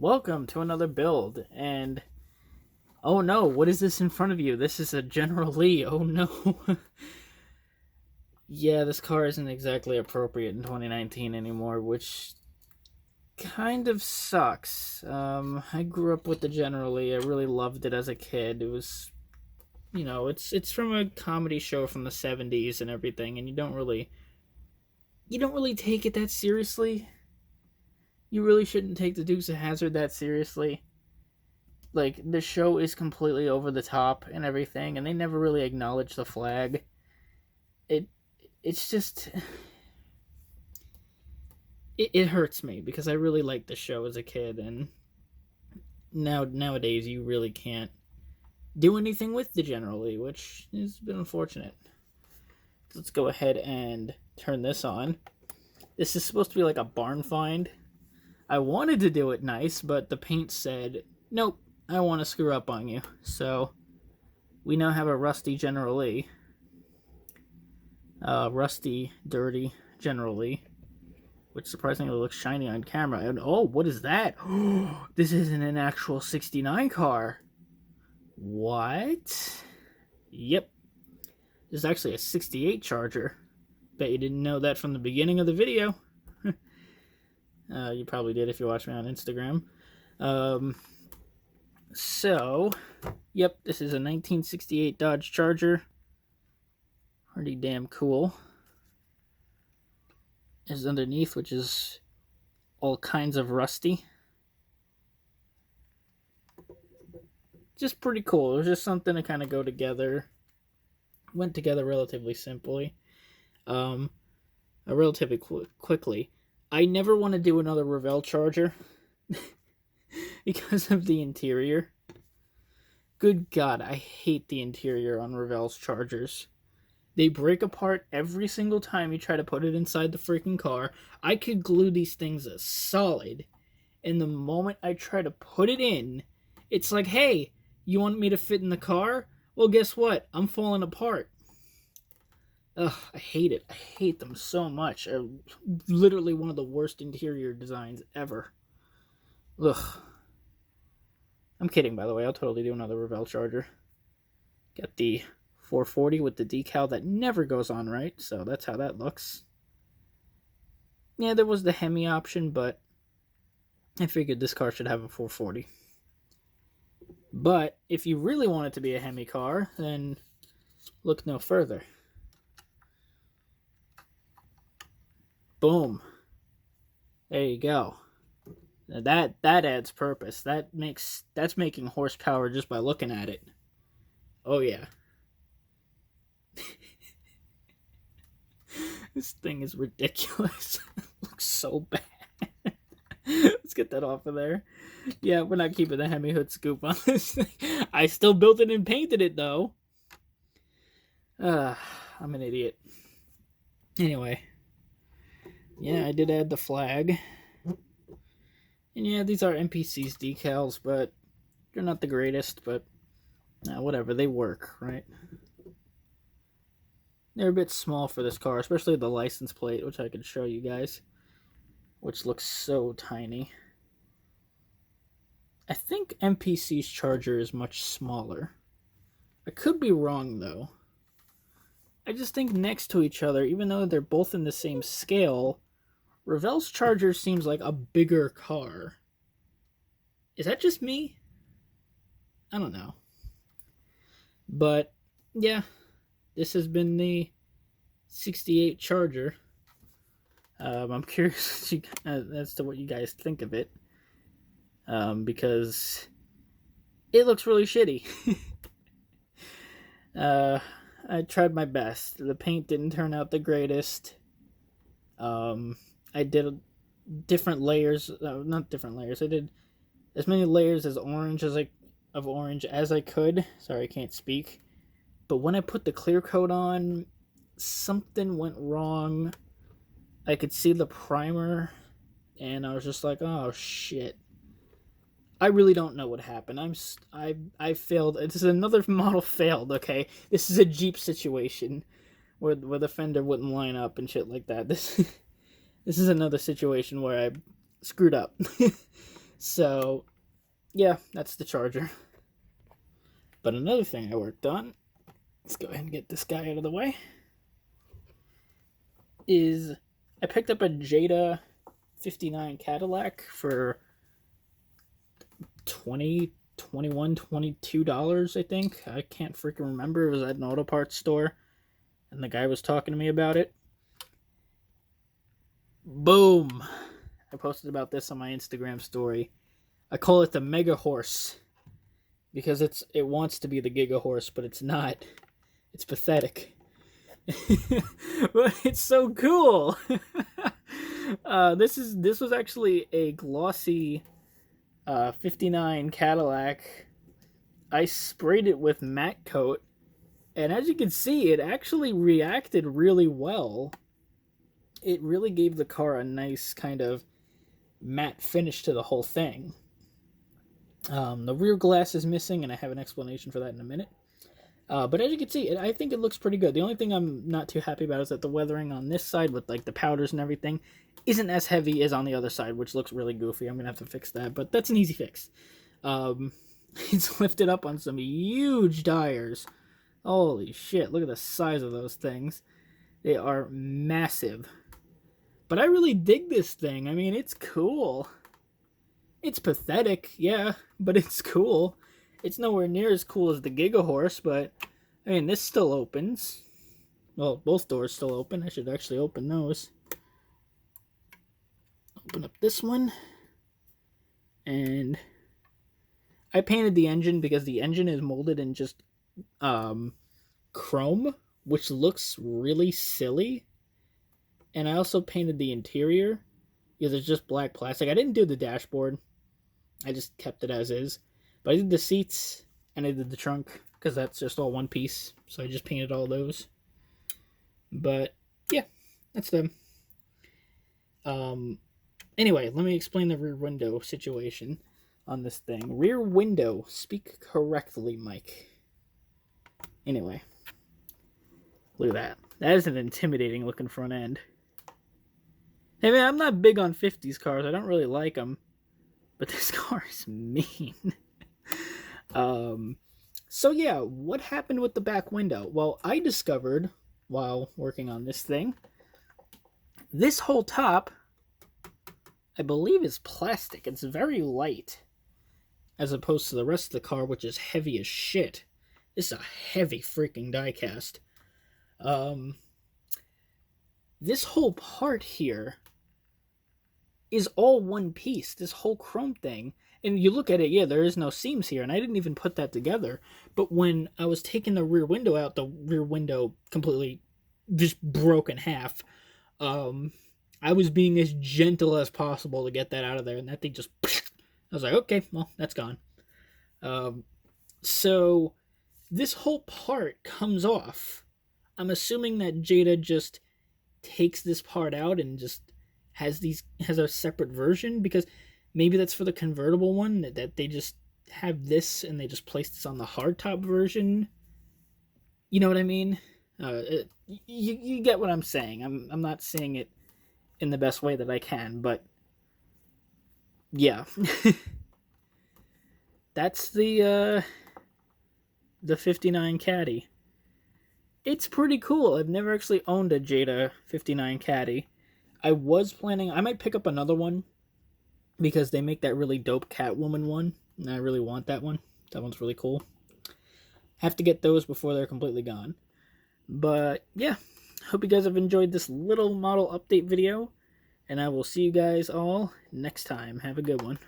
Welcome to another build, and oh no, what is this in front of you? This is a General Lee, oh no. Yeah, this car isn't exactly appropriate in 2019 anymore, which kind of sucks. I grew up with the General Lee, I really loved it as a kid. It was, it's from a comedy show from the 70s and everything, and you don't really take it that seriously. You really shouldn't take the Dukes of Hazzard that seriously. Like, the show is completely over the top and everything, and they never really acknowledge the flag. It it's just it hurts me because I really liked the show as a kid, and nowadays you really can't do anything with the General Lee, which has been unfortunate. Let's go ahead and turn this on. This is supposed to be like a barn find. I wanted to do it nice, but the paint said, nope, I want to screw up on you. So we now have a rusty General Lee. Rusty, dirty General Lee. Which surprisingly looks shiny on camera. And oh, what is that? This isn't an actual 69 car. What? Yep. This is actually a 68 Charger. Bet you didn't know that from the beginning of the video. You probably did if you watch me on Instagram. So, yep, this is a 1968 Dodge Charger. Pretty damn cool. Is underneath, which is all kinds of rusty. Just pretty cool. It was just something to kind of go together. Went together relatively simply. Relatively quickly. I never want to do another Revell Charger because of the interior. Good God, I hate the interior on Revell's Chargers. They break apart every single time you try to put it inside the freaking car. I could glue these things as solid, and the moment I try to put it in, it's like, hey, you want me to fit in the car? Well, guess what? I'm falling apart. Ugh, I hate it. I hate them so much. Literally one of the worst interior designs ever. Ugh. I'm kidding, by the way. I'll totally do another Revell Charger. Got the 440 with the decal that never goes on right, so that's how that looks. Yeah, there was the Hemi option, but I figured this car should have a 440. But if you really want it to be a Hemi car, then look no further. Boom. There you go. Now that adds purpose. That's making horsepower just by looking at it. Oh yeah. This thing is ridiculous. It looks so bad. Let's get that off of there. Yeah, we're not keeping the Hemi hood scoop on this thing. I still built it and painted it though. I'm an idiot. Anyway. Yeah, I did add the flag. And yeah, these are NPC's decals, but they're not the greatest, but whatever, they work, right? They're a bit small for this car, especially the license plate, which I can show you guys, which looks so tiny. I think NPC's Charger is much smaller. I could be wrong, though. I just think next to each other, even though they're both in the same scale, Revell's Charger seems like a bigger car. Is that just me? I don't know. But, yeah. This has been the 68 Charger. I'm curious as to what you guys think of it. Because it looks really shitty. I tried my best. The paint didn't turn out the greatest. I did different layers. Not different layers. I did as many layers of orange as I could. Sorry, I can't speak. But when I put the clear coat on, something went wrong. I could see the primer, and I was just like, oh shit. I really don't know what happened. I failed. This is another model failed, okay? This is a Jeep situation where the fender wouldn't line up and shit like that. This is another situation where I screwed up. So, yeah, that's the Charger. But another thing I worked on, let's go ahead and get this guy out of the way, is I picked up a Jada 59 Cadillac for 20 21 $22, I think. I can't freaking remember. It was at an auto parts store, and the guy was talking to me about it. Boom! I posted about this on my Instagram story. I call it the megahorse because it wants to be the gigahorse, but it's not. It's pathetic. But it's so cool. This was actually a glossy 59 Cadillac. I sprayed it with matte coat, and as you can see, it actually reacted really well. It really gave the car a nice kind of matte finish to the whole thing. The rear glass is missing, and I have an explanation for that in a minute. But as you can see, I think it looks pretty good. The only thing I'm not too happy about is that the weathering on this side with like the powders and everything isn't as heavy as on the other side, which looks really goofy. I'm going to have to fix that, but that's an easy fix. It's lifted up on some huge tires. Holy shit, look at the size of those things. They are massive. But I really dig this thing. I mean, it's cool. It's pathetic, yeah, but it's cool. It's nowhere near as cool as the Gigahorse, but, I mean, this still opens. Well, both doors still open. I should actually open those. Open up this one. And I painted the engine because the engine is molded in just chrome, which looks really silly. And I also painted the interior because it's just black plastic. I didn't do the dashboard. I just kept it as is. But I did the seats and I did the trunk because that's just all one piece. So I just painted all those. But yeah, that's them. Anyway, let me explain the rear window situation on this thing. Rear window. Speak correctly, Mike. Anyway. Look at that. That is an intimidating looking front end. Hey man, I'm not big on 50s cars. I don't really like them. But this car is mean. So yeah, what happened with the back window? Well, I discovered while working on this thing, this whole top, I believe, is plastic. It's very light as opposed to the rest of the car, which is heavy as shit. This is a heavy freaking die cast. This whole part here is all one piece, this whole chrome thing. And you look at it, yeah, there is no seams here, and I didn't even put that together. But when I was taking the rear window out, the rear window completely just broke in half. I was being as gentle as possible to get that out of there, and that thing just... I was like, okay, well, that's gone. So this whole part comes off. I'm assuming that Jada just takes this part out and just has a separate version, because maybe that's for the convertible one, that they just have this and they just place this on the hardtop version. You know what I mean? You get what I'm saying. I'm not saying it in the best way that I can, but yeah. That's the 59 Caddy. It's pretty cool. I've never actually owned a Jada 59 Caddy. I was planning, I might pick up another one because they make that really dope Catwoman one, and I really want that one. That one's really cool. Have to get those before they're completely gone. But yeah, hope you guys have enjoyed this little model update video, and I will see you guys all next time. Have a good one.